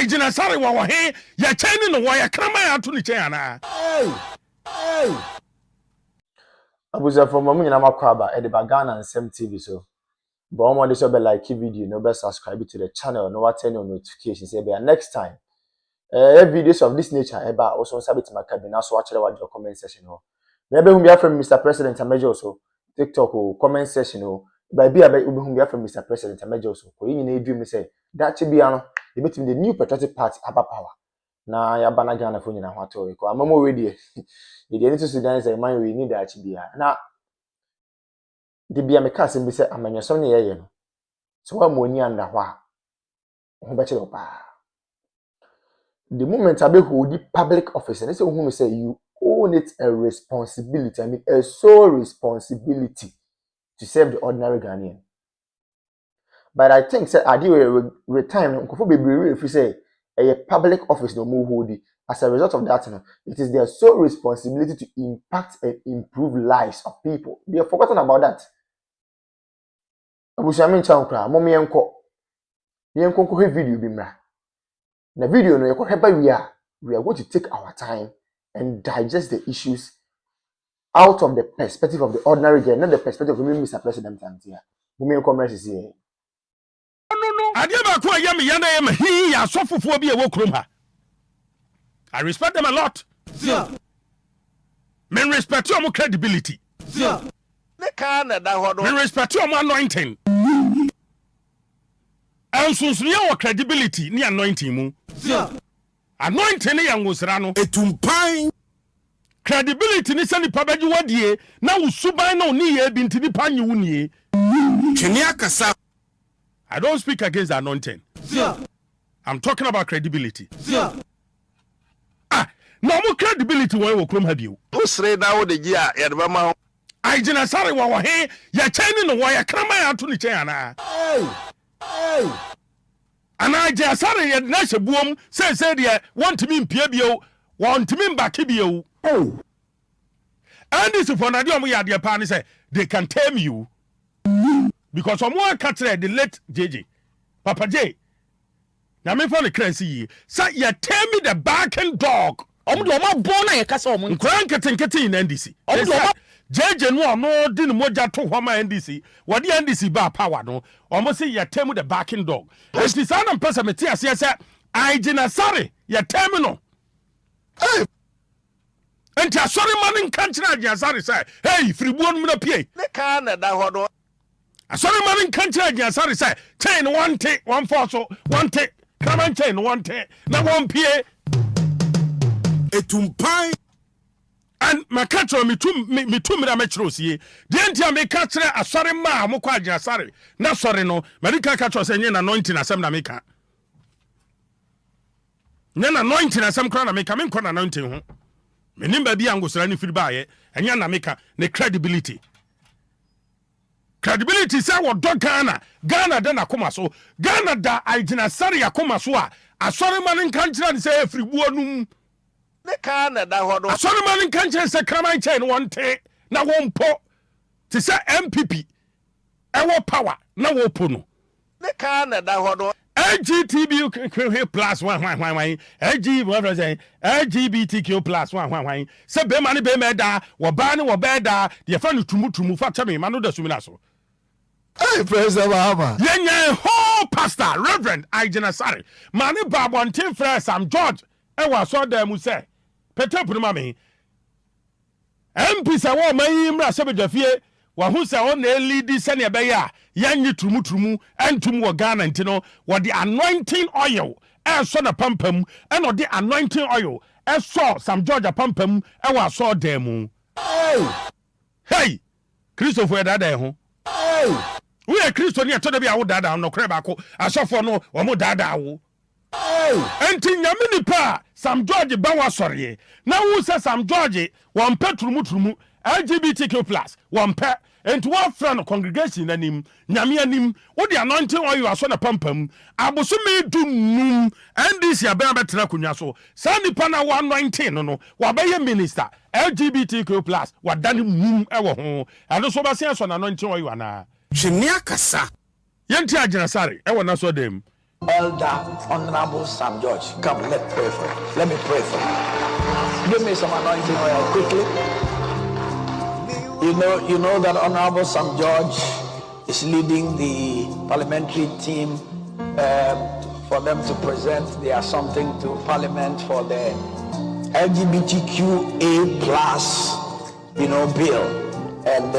Aijina sare wa he ya cheni no wa ya kraman ato ni chen ana. Hey. Abuza from mamu nyina makwaba e de Ghana Nsem TV so. But omo dey so be like video, no be subscribe to the channel, no what turn on notifications. Say be next time. Videos of this nature eba also sabit makabi na so watch your comment section ho. Maybe whom be from Mr. President Amejo so TikTok or comment section ho. By be whom be from Mr. President Amejo so. Ko yin na dream say that chi bia no e betim the new patriotic party aba power. Na ya bana Ghana fo nyina ho ato ko amamo we dey. E dey need to Sudan say man we need that chi bia. Na de bia me ka sem bi say amanyasom ne yeye no. So wa mo ni anda ho a ho be chiro pa. The moment I be hold the public office, and they say, who say you own it a responsibility. I mean, a sole responsibility to serve the ordinary Ghanaian. But I think, say, I do retirement. If you say a public office no more hold it, as a result of that, it is their sole responsibility to impact and improve lives of people. They have forgotten about that. Abushamin chankra, mommy enko. The enko video bimra. In the video, we are going to take our time and digest the issues out of the perspective of the ordinary girl, not the perspective of Mr. President. No. I respect them a lot. Men respect your credibility. Men respect your anointing. And so your credibility ni anointing mu. Anointing ni yangusra no etumpan. Credibility ni sani pabaji wadie na usuban na oni ye binti ni panyi wunie. Cheni akasa. I don't speak against the anointing. I'm talking about credibility. No more credibility when we come have you. Usre na wo de gi a ye de ba ma. Aijina sare wa he ya cheni no wa ya kraman ato ni chen ana. And I just sorry, Nasha boom says, want me in Piebio, want me in Bakibio. Oh, and this is for Nadium. We are the partner say they can tame you because some more catcher the late JJ Papa J. Now, me for the crazy, say, you tell me the barking dog. I'm not born a castle, Cranketing in NDC. JJ no didn't moja to Homa NDC. What the NDC bar power no? Almost say you tell me the barking dog. It's the son of person Matthias, yes, I didn't sorry, you terminal. Hey, and sorry, man in country, yes, say, hey, free 1 minute pay. The Canada, I sorry, man in country, yes, say, chain 1 take, 1 for so 1 take, come and chain 1 take, now 1 pay. Etumpai. And my catcher me two me metros ye. The entire me catcher a sorry ma mukwaja sorry. Na sorry no. Medical catcher say na anointing asem na meka. Na anointing asem kra na meka me nkwa na anointing ho. Me nimba bi angusra ni firi ba ye. Enya na meka ne credibility. Credibility say what dog Ghana da na koma so. Ghana da Aijina sare yakoma so a sorry man nkantra say free buonum. The Canada, sorry, man, can't say Kraman chain 1 take, now 1 po to say MPP. Our power, now open. The Canada, LGBTQ plus 1 LGBTQ plus 1 say be money be meda, wabani wabeda, the family to move for me, Manu de Suminaso. Hey, President Mahama. Yenye ho pastor, Reverend Aijina Sare, Mani Bab 1 team friends, I'm George. I was so there, Muse. Petepu mami. MP sa wo man yimra se bedafie wa hu se on na lead sene be ya yanyi trumu entum wo Ghana ntino wo the anointing oil e so na pampam e no the anointing oil e so Sam Georgia pampam e wa so demu. Hey Christopher dada ho. We are Christo ni to da bia wo dada no kre ba ko asofo no wo mo dada wo. Enti Nyame nipa Sam George bawa sorry. Na who say Sam George one pet trumu LGBTQ plus one pet and one friend congregation anim Nyame anim wo the anointing oil aso na pampam aboso me du num NDC abia betena kunwa so sa nipa na 119 no wa be minister LGBTQ plus wa dani num e wo ho ado so ba se so na anointing oil ana hwenia kasa yenti Aijina Sare e wo na so dem Elder Honorable Sam George. Come, let's pray for you. Let me pray for you. Give me some anointing oil quickly. You know that Honorable Sam George is leading the parliamentary team for them to present their something to Parliament for the LGBTQA plus, bill. And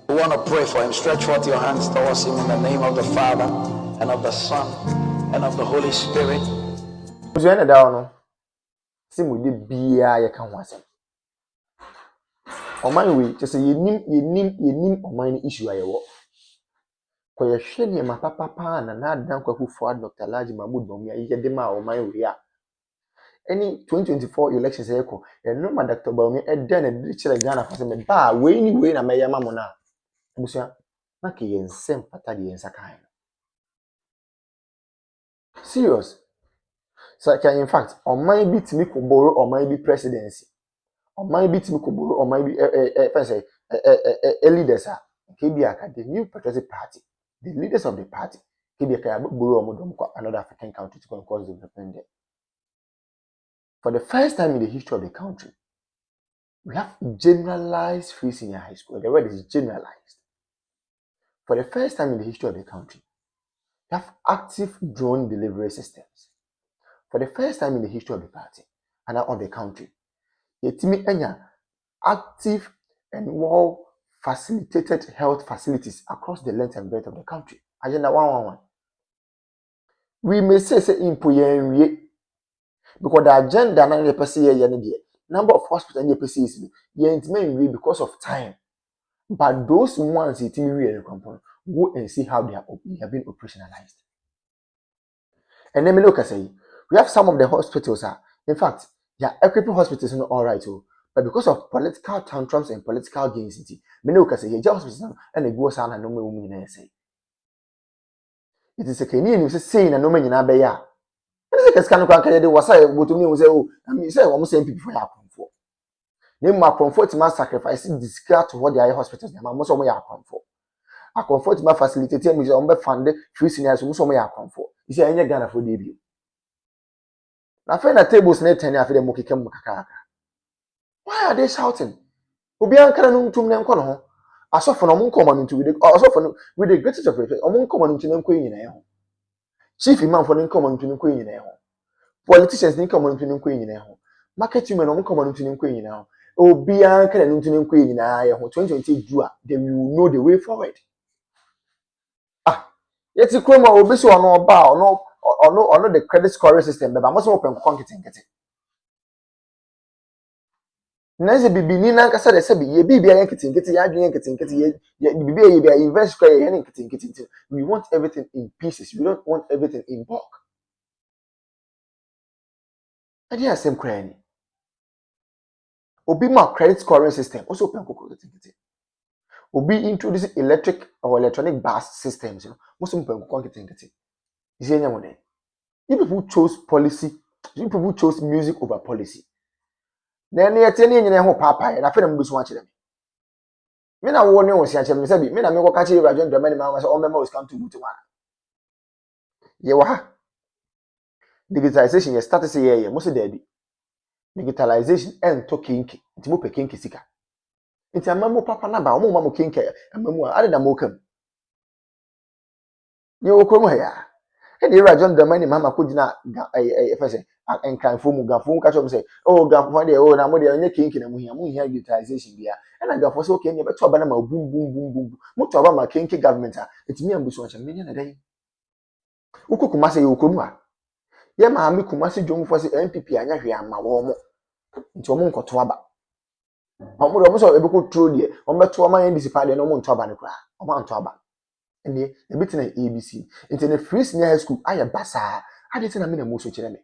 we want to pray for him. Stretch forth your hands towards him in the name of the Father and of the Son and of the Holy Spirit. Ozuyane da ono. Si mu de bia ye ka ho asem. Oman we just yenim oman issue ayewo. Ko ye hwe ne ma papa na adan kwaku for Dr. Laji Mahmood Bawumia ye de ma oman we a. Any 2024 elections eko no ma Dr. Bawumia e den na de kire Ghana for say ba we ni we na meyama mo na. Abusia na ke ye nsem pata de yensa kan. Serious. So in fact, on my bit me could borrow on my be presidency. On my bit me could borrow on my be leaders are KBA, the new patriotic party, the leaders of the party, KBA borrow another African country to cause development there. For the first time in the history of the country, we have generalized free senior high school. The word is generalized. For the first time in the history of the country, we have active drone delivery systems. For the first time in the history of the party and of the country, yetimi enya active and well facilitated health facilities across the length and breadth of the country. Agenda 111. We may say impoyen because the agenda na the person here number of hospitals the person is yentime because of time. But those ones yetimi we component go and see how they have been operationalized. And then me look say we have some of the hospitals in fact, equipping hospitals not all right, but because of political tantrums and political gains, many will say, hospitals and a go sana no me say. It is a Kenyan who saying a no man in Abeya. And the scan of the was I go to me and say, oh, I mean, say, almost same people are for. Name my comfort my sacrifice discard to what the hospitals, most of my account for. I comfort my facilitator, me on funded free seniors, most of my account for. You say, any Ghana for debut. Na friend at tables net 10 after the Mokikem Kaka. Why are they shouting? Obian Kanum to Nanko ho. As often among common into with the greatest of it, among common into them queen in a chief imam for common to queen in a politicians in common to queen in a marketing men among common to queen in a Obian Kanum to queen in a 2020 Jua, they will know the way forward. Yet you come over so no bow, no the credit scoring system, but I must open conking. Nancy bibi ni na kasa de sebi ye bibi ayen kitinkiti ya adwen kitinkiti ye bibi ye bia invest kwa ye kitinkiti. We want everything in pieces. We don't want everything in bulk. Adi asem kwa ni. Obi ma credit scoring system also open koko kitinkiti. Obi introduce electric or electronic bus systems, most open koko kitinkiti. Is enya mo den. You people chose policy. You people chose music over policy. Then ye tell nyine ho papa na fe na mbusu wa kire me. Me na wo ne wo sia kire me sabi me na me ko ka kire Rajon Dramani ma say o mema was come to butu ma. Ye wa ha. Digitalization ye start say ye mo se da bi. Digitalization en to kinki. Nti mo pe kinki sika. Nti amamu papa na ba o mo ma mo kinki amamu a ade na mo kam. Ye wo krom ha ya. E de Rajon Dramani ma ko gina e say NKRAMAN mu gafo ka chom say oh gafo de oh na mo de onye kinki na mo hia digitalization bia e na gafo say okay ne beto aba na ma boom boom boom boom mo to aba ma kinki government a etimi ambusu anche me na dai ukukuma say ukonu a ye ma ami kuma say dwomfo say MPP anya hwe ama wo mo nti o mo nkoto aba o mo so ebeko tro de o meto ama NDC pa de no mo nto aba ne kra o ma nto aba ene ebitina ABC nti ne free senior high school aye basa ade tina me na mo so kire me.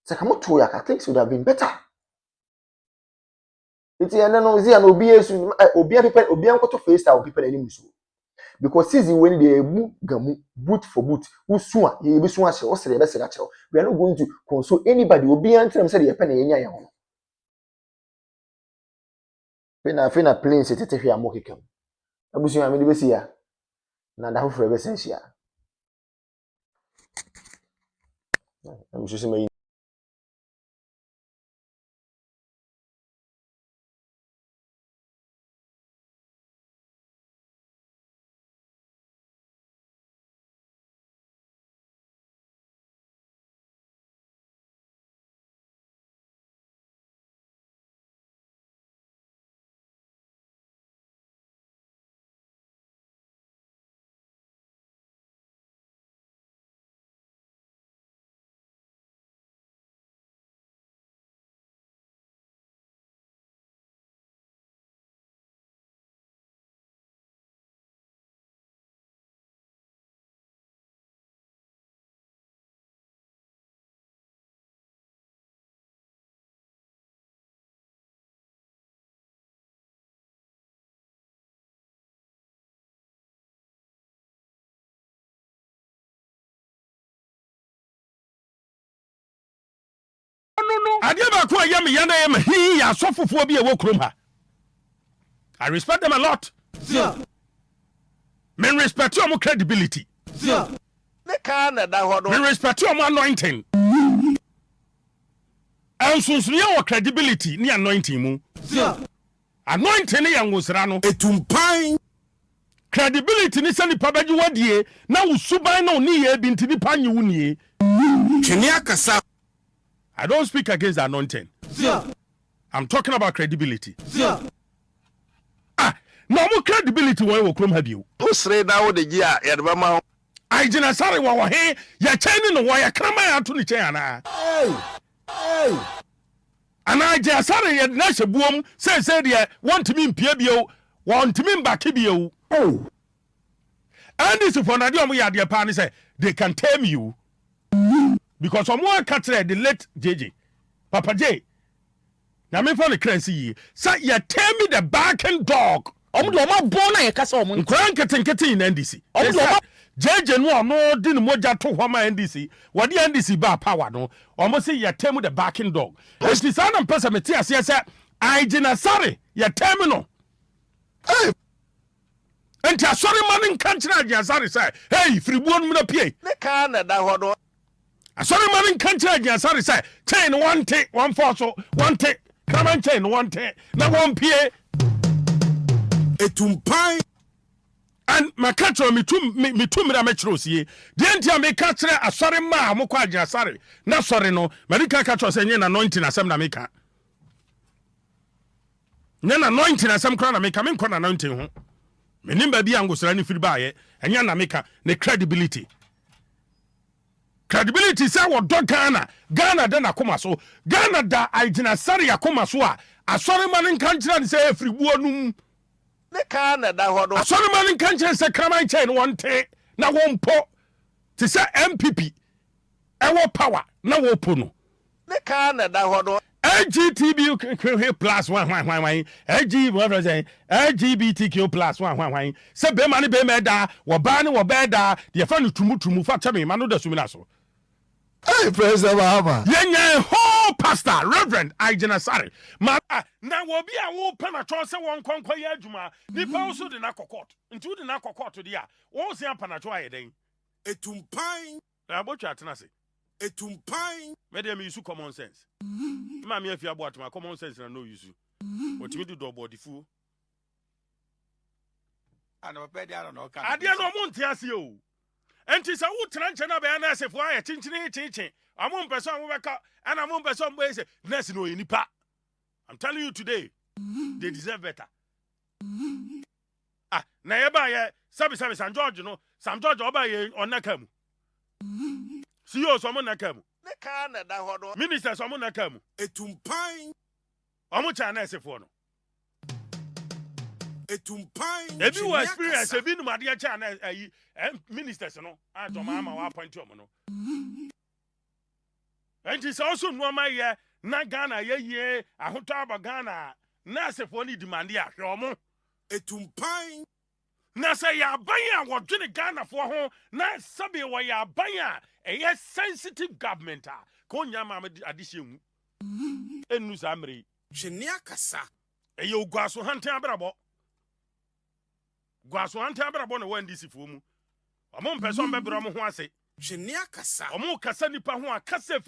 Sakamoto ya things would have been better. It's no see an obiasu obia people obia nkoto face style people any so because season when they mu gamu boot for boot usu a ye be so a che o sere be sere che we are not going to console anybody obia ntram say dey pen enya ye ho fina planes tete hwe amokekam abusu ya me de be sia na da hofre be sensia I'm just saying. Adia ba ko ya me yana ya me hi ya sofofo bi e wo krom ha. I respect them a lot. Sure. Men respect your credibility. Sure. Ne ka na da ho do. Men respect your anointing. And so your credibility ni anointing mu. Sure. Anointing ni ngosra no. Etumpan. Credibility ni se nipa beji wadie na usuban na oni ye bi ntini pa nyi wunie. Twene akasa. I don't speak against the anointing. Sure. I'm talking about credibility. Sure. No more credibility when we come have you. Usre na wo de gi a ye de ba ma. I jina sare wa he ya chani no wa ya krama ya to ni chen ana. Hey. And I jina sare ya na shebuom say de want me mpia bio, want me mbake bio. Oh. And this for na de omo ya de pa ni say they can tame you. Because someone catch the late JJ. Papa J. Now me for the crazy. Say you tell me the barking dog. Omo do ma bon na ye kasa omo. Nkran ketenkete in NDC. Omo do ma JJ no di ne moja to homa NDC. What the NDC ba power no. Omo say you tell me the barking dog. It is an person me tia say I jina sorry. You tell me no. Hey. Enti sorry man in country jina sorry say. Hey, free buon me na pie. Ne ka na da ho do. Sorry man in country jina sorry say. Chain one take, one force, one take. Come on chain one take. Na one pie. Etumpan. And my catcher me two me metros ye. The entire me catcher a sorry ma mo kwa jina sorry. Na sorry no. Medical catcher say na anointing asem na make. Na anointing asem kra na make me kwa anointing ho. Me nimba bi angosra ni firi ba ye. Enya na make ne credibility. Credibility say what dog Ghana den akoma so. Ghana da ajina sari akoma so a sorry man in country say free buonum. Ne ka na da ho do. Sorry man in country say kraman chain one take na one po. To say MPP. Ewo power na wo po no. Ne ka na da ho do. LGBTQ plus one LGBTQ plus one say be mani be meda wo ba ni wo beda de fa no tumu fa tame ma no da sumina so. Hey, praise the Lord. Yenye ho pastor reverend Ijena Sare ma na wo bi a wo pa na cho se won konkwa ya adwuma nipa also de na kokot ntu de na kokot de a wo se pa na cho ayeden Etumpan. na botwa atena se Etumpan. me dey me use common sense ma me afia boat ma common sense na no use what you do double fu And papa dey no ka. ade no mo ntiase o enti sa wo tena nche na be na asefo aye chinchin amo mpeso amo beka ana amo mpeso mbo ese nurse no yinipa. I'm telling you today they deserve better. Na ye ba ye sabi San George no Sam George oba ye onaka mu CEO so mo naka mu Ne ka na da ho do. minister so mo naka mu Etumpan. omo cha na asefo no Etumpan. ebi wo experience ebi no made cha na ayi ministers no adoma ama wa appoint omo no enti so also no ma ye na Ghana ye ahoto aba Ghana na asefo ni demand ya hwe omo Etumpan. na say ya ban a wodwene Ghana fo ho na sabe wo ya ban a sensitive government a ko nya ma adihye hu enu sa mre Twene akasa. eye ogwaso hanten abrabo no NDC fo mu omo mpese on bebro mo ho ase Jenia kasa. Omo kasa nipa ho akasa